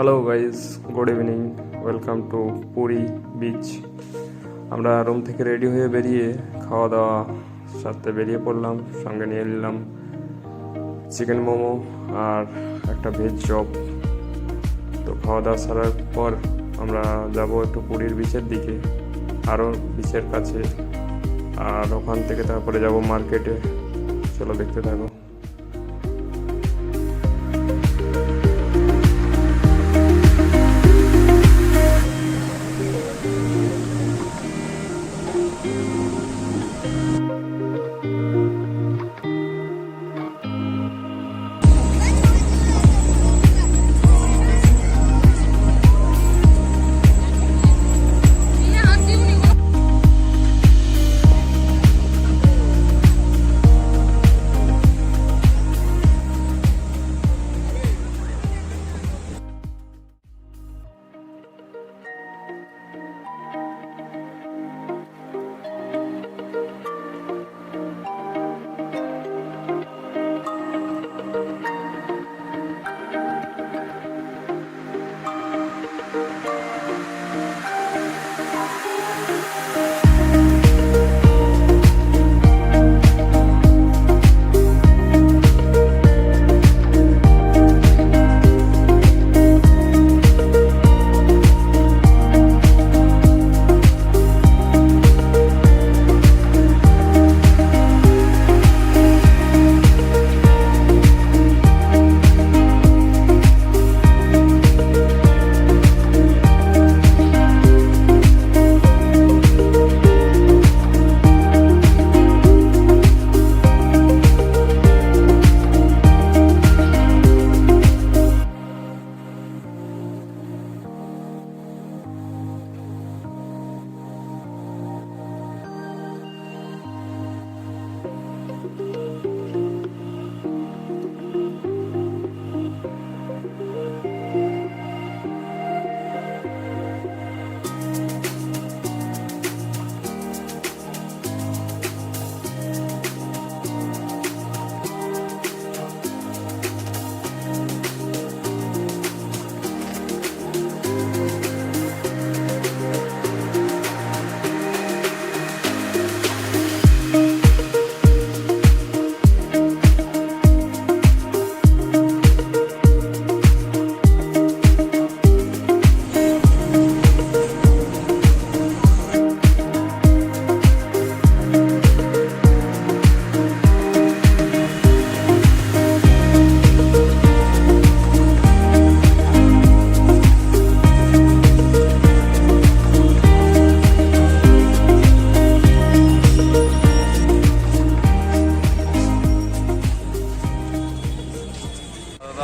Hello guys, good evening. Welcome to Puri beach. আমরা room থেকে ready হয়ে বেরিয়ে খাওয়া দাওয়া সাথে বেরিয়ে পড়লাম। সঙ্গে নিয়ে নিলাম চিকেন মোমো আর একটা ভেজ চপ। তো খাওয়া দাওয়া সারার পর আমরা যাব একটু পুরীর বিচের দিকে, আরও বিচের কাছে, আর ওখান থেকে তারপরে যাব মার্কেটে। চলো দেখতে থাকো।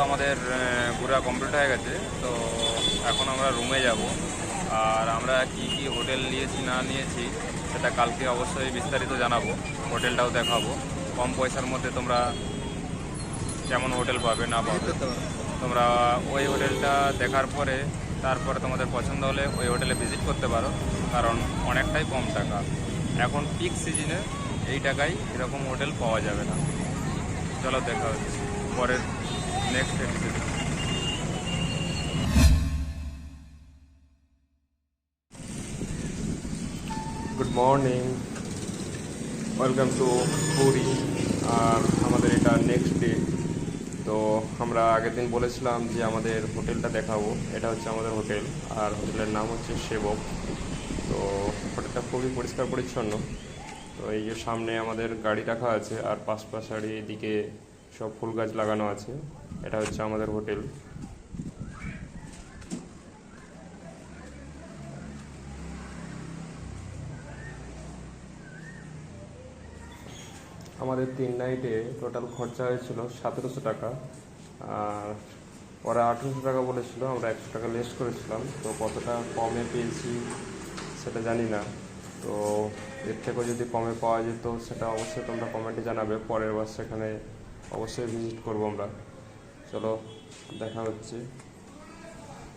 আমাদের ঘোরা কমপ্লিট হয়ে গেছে। তো এখন আমরা রুমে যাব, আর আমরা কি কি হোটেল নিয়েছি না নিয়েছি সেটা কালকে অবশ্যই বিস্তারিত জানাবো। হোটেলটাও দেখাবো, কম পয়সার মধ্যে তোমরা কেমন হোটেল পাবে না পাবে। তোমরা ওই হোটেলটা দেখার পরে তারপরে তোমাদের পছন্দ হলে ওই হোটেলে ভিজিট করতে পারো, কারণ অনেকটাই কম টাকা। এখন পিক সিজনে এই টাকায় এরকম হোটেল পাওয়া যাবে না। চলো দেখা হচ্ছে পরের নেক্সট এপিসোডে। Good morning, welcome to Puri. আর আমাদের এটা নেক্সট ডে। তো আমরা আগের দিন বলেছিলাম যে আমাদের হোটেলটা দেখাবো। এটা হচ্ছে আমাদের হোটেল, আর হোটেলের নাম হচ্ছে সেবক। তো হোটেলটা খুবই পরিষ্কার পরিচ্ছন্ন। তো এই যে সামনে আমাদের গাড়ি রাখা আছে, আর পাশাপাশি এদিকে সব ফুল গাছ লাগানো আছে। এটা হচ্ছে আমাদের হোটেল। আমাদের 3 নাইটে টোটাল খরচা হয়েছিল 1700 টাকা, আর ওরা 1800 টাকা বলেছিল, আমরা 100 টাকা লেস করেছিলাম। তো কতটা কমে পেয়েছি সেটা জানি না। তো এর থেকেও যদি কমে পাওয়া যেত সেটা অবশ্যই তোমরা কমেন্টে জানাবে। পরের বার সেখানে অবশ্যই ভিজিট করবো আমরা। চলো দেখা হচ্ছে।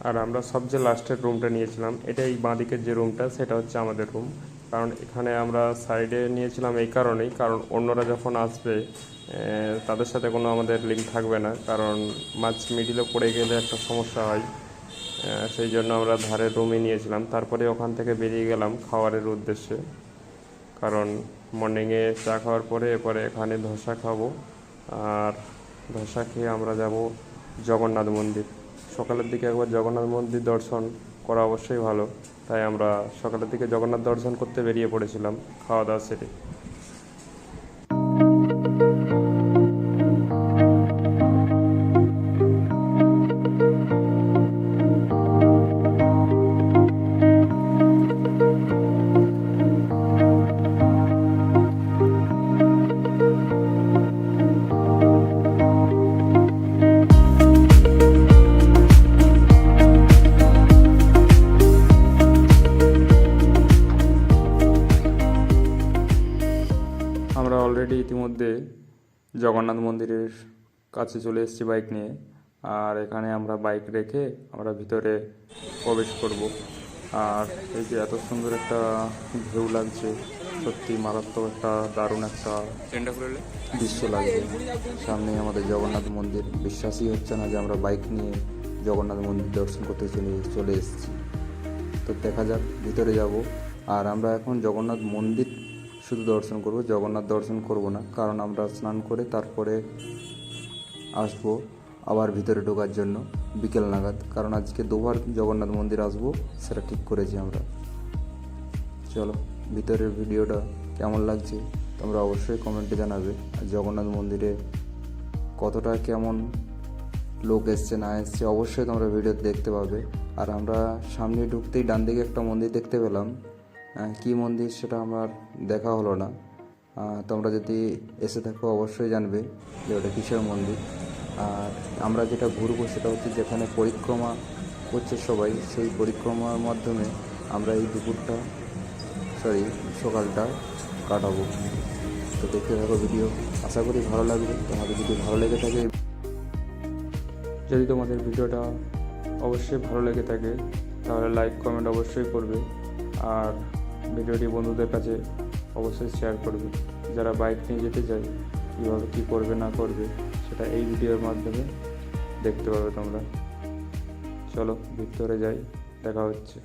আর আমরা সবচেয়ে লাস্টের রুমটা নিয়েছিলাম, এটাই বাঁদিকের যে রুমটা সেটা হচ্ছে আমাদের রুম। কারণ এখানে আমরা সাইডে নিয়েছিলাম এই কারণেই, কারণ অন্যরা যখন আসবে তাদের সাথে কোনো আমাদের লিঙ্ক থাকবে না, কারণ মাঝ মিডিলে পড়ে গেলে একটা সমস্যা হয়। সেই জন্য আমরা ধারের রুমে নিয়েছিলাম। তারপরে ওখান থেকে বেরিয়ে গেলাম খাওয়ারের উদ্দেশ্যে, কারণ মর্নিংয়ে চা খাওয়ার পরে এরপরে এখানে ধোসা খাবো। আর ধোসা খেয়ে আমরা যাব জগন্নাথ মন্দির। সকালের দিকে একবার জগন্নাথ মন্দির দর্শন করা অবশ্যই ভালো, তাই আমরা সকালের দিকে জগন্নাথ দর্শন করতে বেরিয়ে পড়েছিলাম খাওয়া দাওয়া সেরে। আমরা অলরেডি ইতিমধ্যে জগন্নাথ মন্দিরের কাছে চলে এসেছি বাইক নিয়ে। আর এখানে আমরা বাইক রেখে আমরা ভিতরে প্রবেশ করব। আর এই যে এত সুন্দর একটা ভিউ লাগছে, সত্যি মারাত্মক একটা দারুণ একটা দৃশ্য লাগছে। সামনে আমাদের জগন্নাথ মন্দির, বিশ্বাসই হচ্ছে না যে আমরা বাইক নিয়ে জগন্নাথ মন্দির দর্শন করতে চলে এসেছি। তো দেখা যাক, ভিতরে যাব। আর আমরা এখন জগন্নাথ মন্দির শুধু দর্শন করব, জগন্নাথ দর্শন করব না, কারণ আমরা স্নান করে তারপরে আসবো আবার ভিতরে ঢোকার জন্য বিকেল নাগাদ, কারণ আজকে দুবার জগন্নাথ মন্দির আসবো সেটা ঠিক করেছি আমরা। চলো, ভিতরের ভিডিওটা কেমন লাগছে তোমরা অবশ্যই কমেন্টে জানাবে। আর জগন্নাথ মন্দিরে কতটা কেমন লোক এসছে না এসছে অবশ্যই তোমরা ভিডিও দেখতে পাবে। আর আমরা সামনে ঢুকতেই ডান দিকে একটা মন্দির দেখতে পেলাম, কী মন্দির সেটা আমার দেখা হলো না। তোমরা যদি এসে থাকো অবশ্যই জানবে যে ওটা কিসের মন্দির। আর আমরা যেটা ঘুরবো সেটা হচ্ছে যেখানে পরিক্রমা করছে সবাই, সেই পরিক্রমার মাধ্যমে আমরা এই সকালটা কাটাবো। তো দেখতে থাকো ভিডিও, আশা করি ভালো লাগবে। তোমাদের যদি ভালো লেগে থাকে, যদি তোমাদের ভিডিওটা অবশ্যই ভালো লেগে থাকে তাহলে লাইক কমেন্ট অবশ্যই করবে। আর ভিডিওটি বন্ধুদের কাছে অবশ্যই শেয়ার করবে। যারা বাইক নিয়ে যেতে চায় কীভাবে কী করবে না করবে সেটা এই ভিডিওর মাধ্যমে দেখতে পাবে তোমরা। চলো ভিতরে যাই, দেখা হচ্ছে।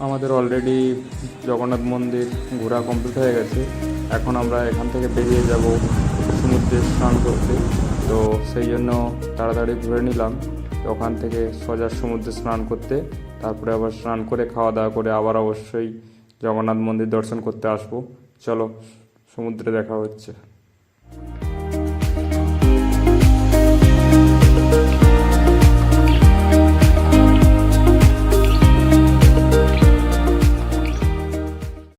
আমাদের অলরেডি জগন্নাথ মন্দির ঘোরা কমপ্লিট হয়ে গেছে। এখন আমরা এখান থেকে বেরিয়ে যাব সমুদ্রে স্নান করতে। তো সেই জন্য তাড়াতাড়ি ঘুরে নিলাম, ওখান থেকে সোজা সমুদ্রে স্নান করতে, তারপরে আবার স্নান করে খাওয়া দাওয়া করে আবার অবশ্যই জগন্নাথ মন্দির দর্শন করতে আসবো। চলো, সমুদ্রে দেখা হচ্ছে।